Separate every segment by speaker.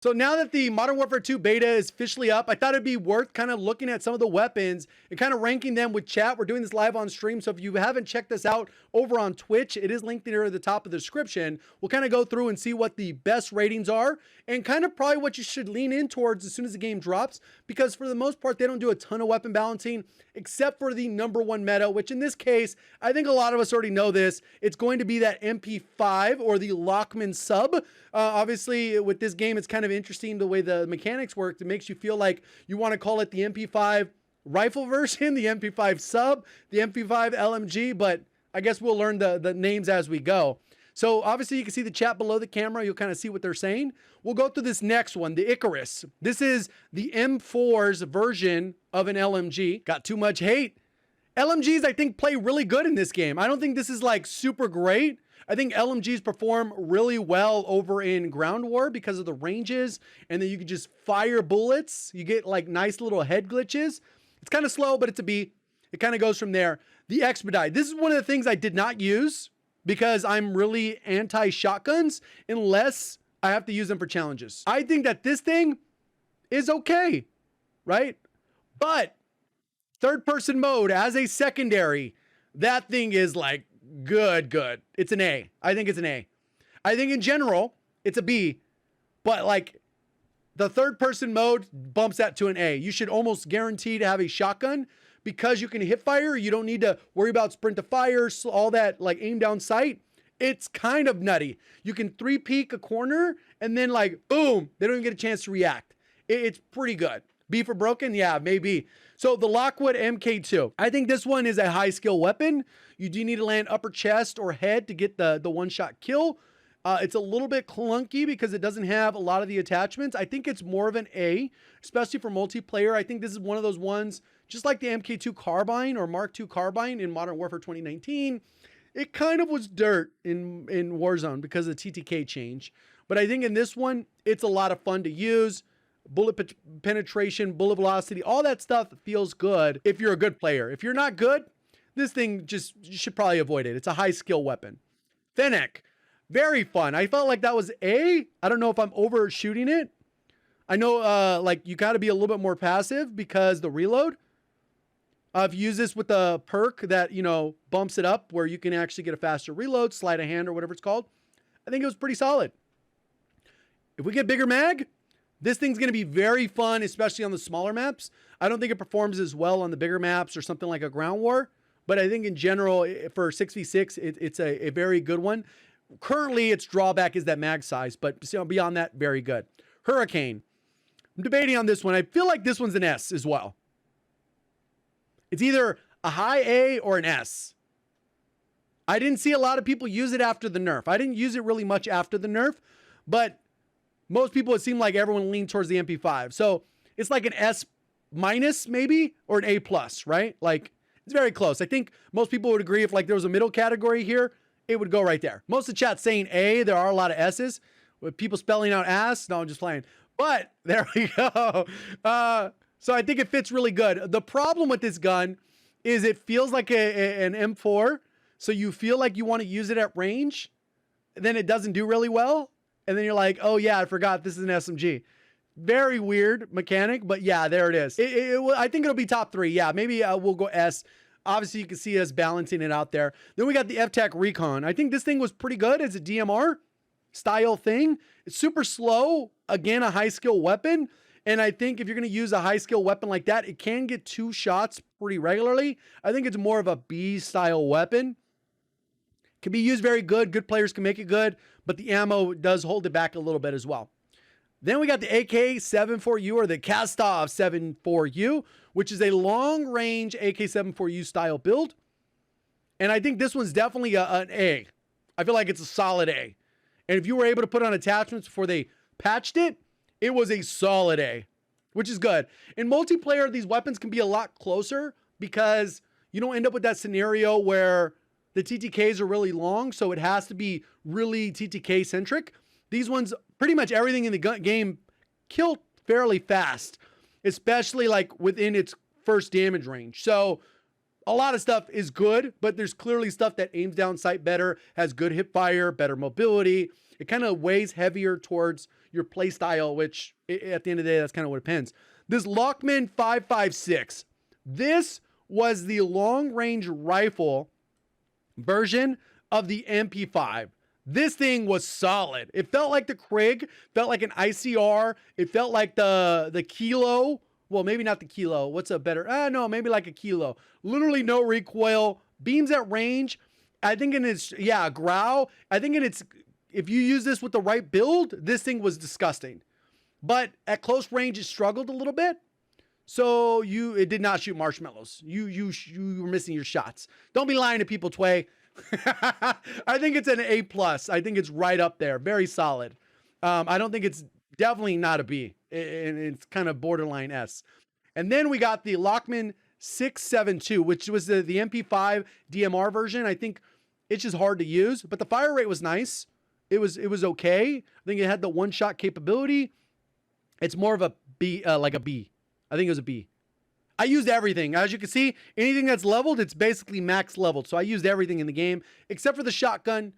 Speaker 1: So now that the Modern Warfare 2 beta is officially up, I thought it'd be worth kind of looking at some of the weapons and kind of ranking them with chat. We're doing this live on stream, so if you haven't checked this out over on Twitch, it is linked near the top of the description. We'll kind of go through and see what the best ratings are and kind of probably what you should lean in towards as soon as the game drops, because for the most part, they don't do a ton of weapon balancing except for the #1 meta, which in this case, I think a lot of us already know this. It's going to be that MP5 or the Lochman sub. Obviously, with this game, it's kind of interesting the way the mechanics work. It makes you feel like you want to call it the MP5 rifle version, the MP5 sub, the MP5 LMG, but I guess we'll learn the names as we go. So obviously you can see the chat below the camera. You'll kind of see what they're saying. We'll go through this next one, the Icarus. This is the M4's version of an LMG. Got too much hate. LMGs, I think, play really good in this game. I don't think this is like super great. I think LMGs perform really well over in ground war because of the ranges, and then you can just fire bullets. You get like nice little head glitches. It's kind of slow, but it's a B. It kind of goes from there. The Expedite. This is one of the things I did not use because I'm really anti-shotguns unless I have to use them for challenges. I think that this thing is okay, right? But third-person mode as a secondary, that thing is like good. It's an A. I think it's an A. I think in general, it's a B. But like the third-person mode bumps that to an A. You should almost guarantee to have a shotgun because you can hip fire. You don't need to worry about sprint to fire, all that like aim down sight. It's kind of nutty. You can 3-peek a corner and then like, boom, they don't even get a chance to react. It's pretty good. B for broken? Yeah, maybe. So the Lockwood Mk2. I think this one is a high skill weapon. You do need to land upper chest or head to get the one-shot kill. It's a little bit clunky because it doesn't have a lot of the attachments. I think it's more of an A, especially for multiplayer. I think this is one of those ones, just like the MK2 carbine or Mark II carbine in Modern Warfare 2019. It kind of was dirt in Warzone because of the TTK change. But I think in this one, it's a lot of fun to use. Bullet penetration, bullet velocity, all that stuff feels good if you're a good player. If you're not good, this thing just, you should probably avoid it. It's a high skill weapon. Fennec, very fun. I felt like that was A. I don't know if I'm overshooting it. I know like you got to be a little bit more passive because the reload. I've used this with the perk that, you know, bumps it up where you can actually get a faster reload, sleight of hand or whatever it's called. I think it was pretty solid. If we get bigger mag, this thing's going to be very fun, especially on the smaller maps. I don't think it performs as well on the bigger maps or something like a ground war, but I think in general for 6v6, it's a very good one. Currently, its drawback is that mag size, but beyond that, very good. Hurricane. I'm debating on this one. I feel like this one's an S as well. It's either a high A or an S. I didn't see a lot of people use it after the nerf. I didn't use it really much after the nerf, but most people, it seemed like everyone leaned towards the MP5. So it's like an S minus maybe, or an A plus, right? Like it's very close. I think most people would agree if like there was a middle category here, it would go right there. Most of the chat's saying A. There are a lot of S's with people spelling out ass. No, I'm just playing. But there we go. So I think it fits really good. The problem with this gun is it feels like an M4. So you feel like you want to use it at range. Then it doesn't do really well. And then you're like, oh yeah, I forgot this is an SMG. Very weird mechanic, but yeah, there it is. I think it'll be top 3. Yeah, maybe we'll go S. Obviously, you can see us balancing it out there. Then we got the Ftech Recon. I think this thing was pretty good as a DMR style thing. It's super slow. Again, a high skill weapon. And I think if you're going to use a high skill weapon like that, it can get 2 shots pretty regularly. I think it's more of a B style weapon. Can be used very good. Good players can make it good, but the ammo does hold it back a little bit as well. Then we got the AK-74U or the Kastov 74U, which is a long-range AK-74U style build. And I think this one's definitely an A. I feel like it's a solid A. And if you were able to put on attachments before they patched it, it was a solid A, which is good. In multiplayer, these weapons can be a lot closer because you don't end up with that scenario where the TTKs are really long, so it has to be really TTK centric. These ones, pretty much everything in the game killed fairly fast, especially like within its first damage range. So a lot of stuff is good, but there's clearly stuff that aims down sight better, has good hip fire, better mobility, It kind of weighs heavier towards your play style, which at the end of the day, that's kind of what it depends. This Lochman 5.56. This was the long range rifle version of the MP5. This thing was solid. It felt like the Krig, felt like an ICR. It felt like the Kilo. Well, maybe not the Kilo. What's a better? No, maybe like a Kilo. Literally no recoil. Beams at range. I think in its, growl. I think in its, if you use this with the right build, this thing was disgusting. But at close range, it struggled a little bit. So it did not shoot marshmallows. You were missing your shots. Don't be lying to people, Tway. I think it's an A+. I think it's right up there. Very solid. I don't think it's definitely not a B. It's kind of borderline S. And then we got the Lochman 672, which was the MP5 DMR version. I think it's just hard to use, but the fire rate was nice. It was okay. I think it had the one-shot capability. It's more of a B, like a B. I think it was a B. I used everything. As you can see, anything that's leveled, it's basically max leveled. So I used everything in the game, except for the shotgun.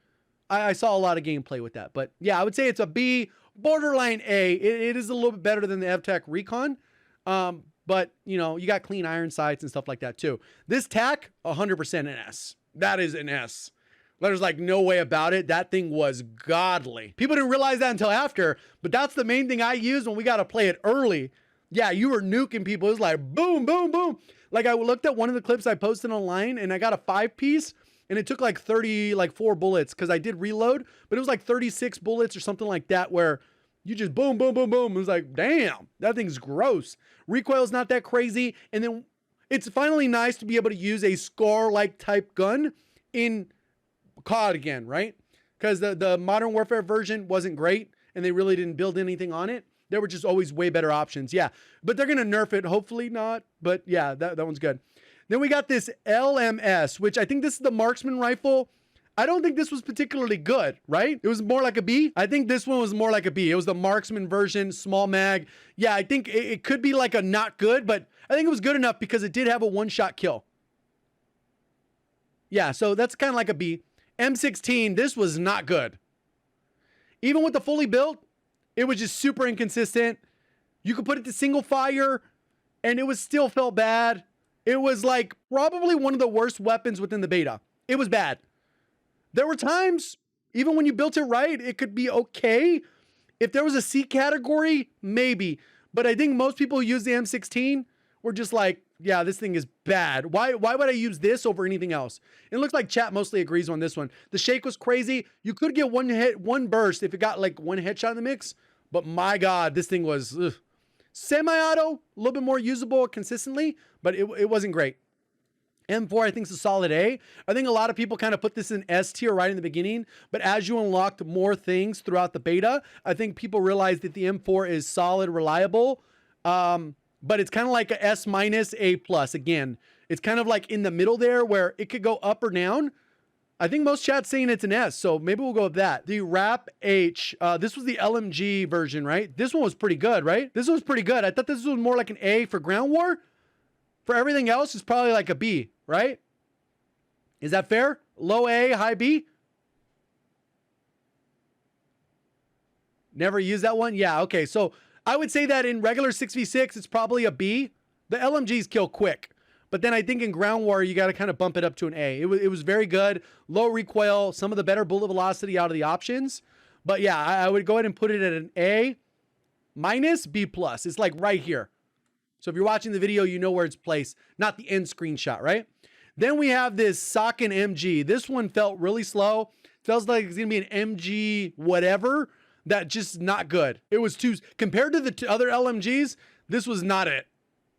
Speaker 1: I saw a lot of gameplay with that. But yeah, I would say it's a B, borderline A. It is a little bit better than the Ftech Recon. But, you know, you got clean iron sights and stuff like that too. This TAC, 100% an S. That is an S. There's like no way about it. That thing was godly. People didn't realize that until after, but that's the main thing I used when we got to play it early. Yeah, you were nuking people. It was like boom, boom, boom. Like I looked at one of the clips I posted online and I got a 5-piece and it took like 4 bullets because I did reload, but it was like 36 bullets or something like that where you just boom, boom, boom, boom. It was like, damn, that thing's gross. Recoil's not that crazy. And then it's finally nice to be able to use a SCAR-like type gun in COD again, right? Because the Modern Warfare version wasn't great and they really didn't build anything on it. There were just always way better options. Yeah, but they're going to nerf it. Hopefully not. But yeah, that one's good. Then we got this LMS, which I think this is the marksman rifle. I don't think this was particularly good, right? It was more like a B. I think this one was more like a B. It was the marksman version, small mag. Yeah, I think it could be like a not good, but I think it was good enough because it did have a one-shot kill. Yeah, so that's kind of like a B. M16, this was not good. Even with the fully built, it was just super inconsistent. You could put it to single fire and it was still felt bad. It was like probably one of the worst weapons within the beta. It was bad. There were times, even when you built it right, it could be okay. If there was a C category, maybe. But I think most people who use the M16 were just like, yeah, this thing is bad. Why would I use this over anything else? It looks like chat mostly agrees on this one. The shake was crazy. You could get one hit, one burst if it got like one headshot in the mix. But my God, this thing was semi-auto, a little bit more usable consistently, but it wasn't great. M4, I think, is a solid A. I think a lot of people kind of put this in S tier right in the beginning, but as you unlocked more things throughout the beta, I think people realized that the M4 is solid, reliable, but it's kind of like a S minus A plus. Again, it's kind of like in the middle there where it could go up or down. I think most chat's saying it's an S, so maybe we'll go with that. The Rap H, this was the LMG version, right? This one was pretty good, right? This was pretty good. I thought this was more like an A for ground war. For everything else, it's probably like a B, right? Is that fair? Low A, high B? Never used that one? Yeah, okay. So I would say that in regular 6v6, it's probably a B. The LMGs kill quick. But then I think in ground war, you got to kind of bump it up to an A. It was very good. Low recoil, some of the better bullet velocity out of the options. But yeah, I would go ahead and put it at an A minus B plus. It's like right here. So if you're watching the video, you know where it's placed, not the end screenshot, right? Then we have this Socken MG. This one felt really slow. Feels like it's gonna be an MG whatever. That just not good. It was too, compared to the other LMGs, this was not it.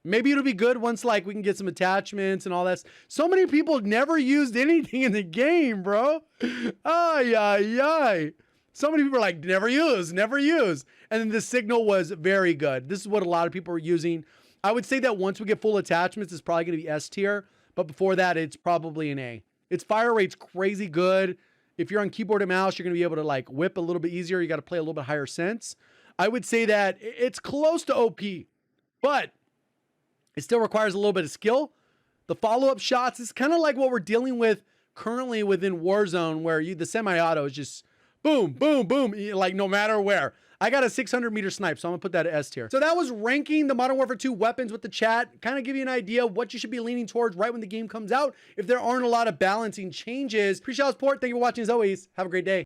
Speaker 1: Maybe it'll be good once like we can get some attachments and all that. So many people never used anything in the game, bro. Ay, ay, ay. So many people are like, never use, never use. And then the signal was very good. This is what a lot of people are using. I would say that once we get full attachments, it's probably going to be S tier. But before that, it's probably an A. Its fire rate's crazy good. If you're on keyboard and mouse, you're going to be able to like whip a little bit easier. You got to play a little bit higher sense. I would say that it's close to OP, but it still requires a little bit of skill. The follow-up shots is kind of like what we're dealing with currently within Warzone, where the semi-auto is just boom, boom, boom, like no matter where. I got a 600-meter snipe, so I'm gonna put that at S tier. So that was ranking the Modern Warfare 2 weapons with the chat. Kind of give you an idea of what you should be leaning towards right when the game comes out if there aren't a lot of balancing changes. Appreciate all the support. Thank you for watching as always. Have a great day.